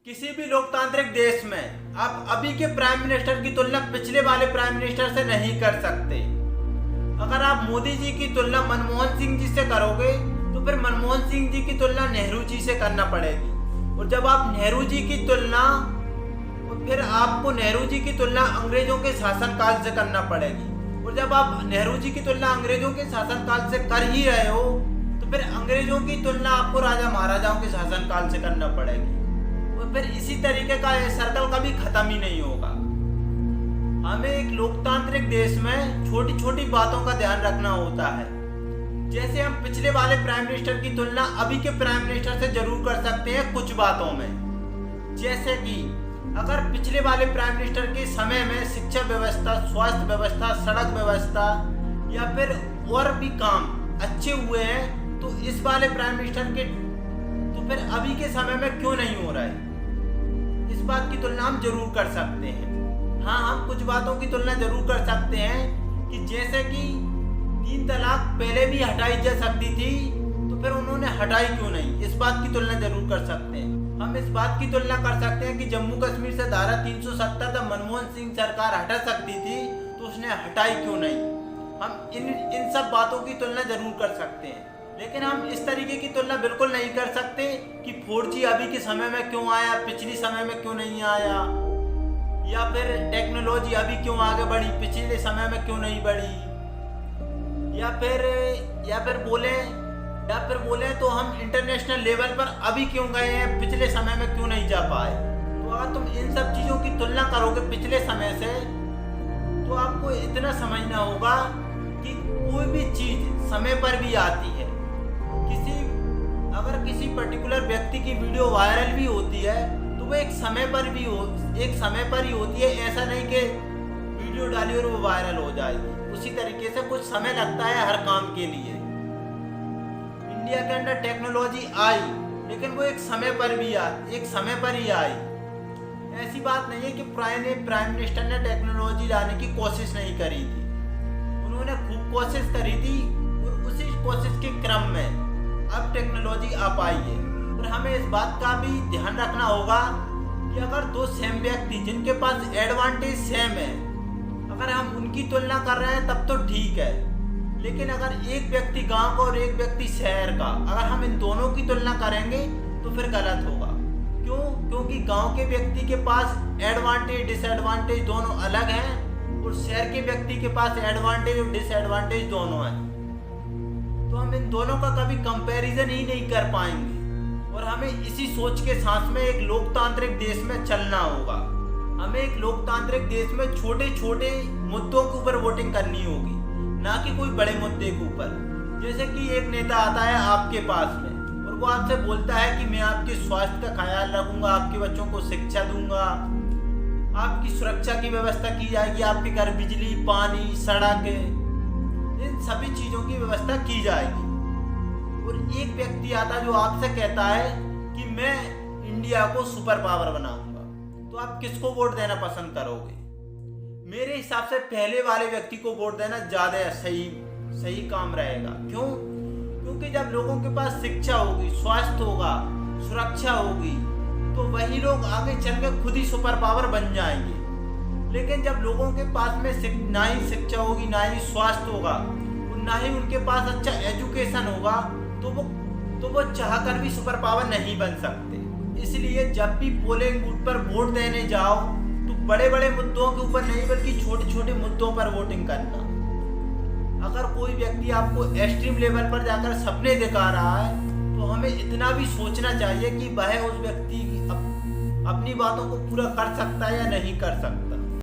किसी भी लोकतांत्रिक देश में आप अभी के प्राइम मिनिस्टर की तुलना पिछले वाले प्राइम मिनिस्टर से नहीं कर सकते। अगर आप मोदी जी की तुलना मनमोहन सिंह जी से करोगे तो फिर मनमोहन सिंह जी की तुलना नेहरू जी से करना पड़ेगी, और जब आप नेहरू जी की तुलना फिर आपको नेहरू जी की तुलना अंग्रेजों के शासनकाल से करना पड़ेगी, और जब आप नेहरू जी की तुलना अंग्रेजों के शासनकाल से कर ही रहे हो तो फिर अंग्रेजों की तुलना आपको राजा महाराजाओं के शासनकाल से करना पड़ेगी, और फिर इसी तरीके का ये सर्कल कभी खत्म ही नहीं होगा। हमें एक लोकतांत्रिक देश में छोटी छोटी बातों का ध्यान रखना होता है। जैसे हम पिछले वाले प्राइम मिनिस्टर की तुलना अभी के प्राइम मिनिस्टर से जरूर कर सकते हैं कुछ बातों में। जैसे कि अगर पिछले वाले प्राइम मिनिस्टर के समय में शिक्षा व्यवस्था, स्वास्थ्य व्यवस्था, सड़क व्यवस्था या फिर और भी काम अच्छे हुए हैं तो इस वाले प्राइम मिनिस्टर के तो फिर अभी के समय में क्यों नहीं हो रहा है, इस बात की तुलना हम जरूर कर सकते हैं। हाँ, हम कुछ बातों की तुलना जरूर कर सकते हैं कि जैसे कि 3 तलाक पहले भी हटाई जा सकती थी तो फिर उन्होंने हटाई क्यों नहीं, इस बात की तुलना जरूर कर सकते हैं। हम इस बात की तुलना कर सकते हैं कि जम्मू कश्मीर से धारा 370 जब मनमोहन सिंह सरकार हटा सकती थी तो उसने हटाई क्यों नहीं। हम इन सब बातों की तुलना जरूर कर सकते हैं, लेकिन हम इस तरीके की तुलना बिल्कुल नहीं कर सकते कि 4G अभी के समय में क्यों आया, पिछले समय में क्यों नहीं आया, या फिर टेक्नोलॉजी अभी क्यों आगे बढ़ी, पिछले समय में क्यों नहीं बढ़ी, या फिर बोले तो हम इंटरनेशनल लेवल पर अभी क्यों गए हैं, पिछले समय में क्यों नहीं जा पाए। तो अगर तुम इन सब चीज़ों की तुलना करोगे पिछले समय से तो आपको इतना समझना होगा कि कोई भी चीज़ समय पर भी आती है। अगर किसी पर्टिकुलर व्यक्ति की वीडियो वायरल भी होती है तो वो एक समय पर ही होती है, ऐसा नहीं कि वीडियो डाली और वो वायरल हो जाएगी। उसी तरीके से कुछ समय लगता है हर काम के लिए। इंडिया के अंदर टेक्नोलॉजी आई लेकिन वो एक समय पर ही आई। ऐसी बात नहीं है कि प्राइम मिनिस्टर ने टेक्नोलॉजी लाने की कोशिश नहीं करी थी, उन्होंने खूब कोशिश करी थी, और उसी कोशिश के क्रम में अब टेक्नोलॉजी आ पाई है। और हमें इस बात का भी ध्यान रखना होगा कि अगर 2 सेम व्यक्ति जिनके पास एडवांटेज सेम है, अगर हम उनकी तुलना कर रहे हैं तब तो ठीक है, लेकिन अगर एक व्यक्ति गांव का और एक व्यक्ति शहर का, अगर हम इन दोनों की तुलना करेंगे तो फिर गलत होगा। क्यों? क्योंकि गांव के व्यक्ति के पास एडवांटेज डिसएडवांटेज दोनों अलग हैं, और शहर के व्यक्ति के पास एडवांटेज और डिसएडवांटेज दोनों हैं। तो हम इन दोनों का कभी कंपैरिजन ही नहीं कर पाएंगे, और हमें इसी सोच के साथ में एक लोकतांत्रिक देश में चलना होगा। हमें एक लोकतांत्रिक देश में छोटे छोटे मुद्दों के ऊपर वोटिंग करनी होगी, ना कि कोई बड़े मुद्दे के ऊपर। जैसे कि एक नेता आता है आपके पास में और वो आपसे बोलता है कि मैं आपके स्वास्थ्य का ख्याल रखूंगा, आपके बच्चों को शिक्षा दूंगा, आपकी सुरक्षा की व्यवस्था की जाएगी, आपके घर बिजली, पानी, सड़क, इन सभी चीज़ों की व्यवस्था की जाएगी। और एक व्यक्ति आता जो आपसे कहता है कि मैं इंडिया को सुपर पावर बनाऊंगा, तो आप किसको वोट देना पसंद करोगे? मेरे हिसाब से पहले वाले व्यक्ति को वोट देना ज़्यादा सही काम रहेगा। क्यों? क्योंकि जब लोगों के पास शिक्षा होगी, स्वास्थ्य होगा, सुरक्षा होगी, तो वही लोग आगे चलकर खुद ही सुपर पावर बन जाएंगे। लेकिन जब लोगों के पास में ना ही शिक्षा होगी, ना ही स्वास्थ्य होगा, ना ही उनके पास अच्छा एजुकेशन होगा, तो वो चाहकर भी सुपर पावर नहीं बन सकते। इसलिए जब भी पोलिंग बूथ पर वोट देने जाओ तो बड़े बड़े मुद्दों के ऊपर नहीं बल्कि छोटे छोटे मुद्दों पर वोटिंग करना। अगर कोई व्यक्ति आपको एक्सट्रीम लेवल पर जाकर सपने दिखा रहा है तो हमें इतना भी सोचना चाहिए कि वह उस व्यक्ति अपनी बातों को पूरा कर सकता है या नहीं कर सकता।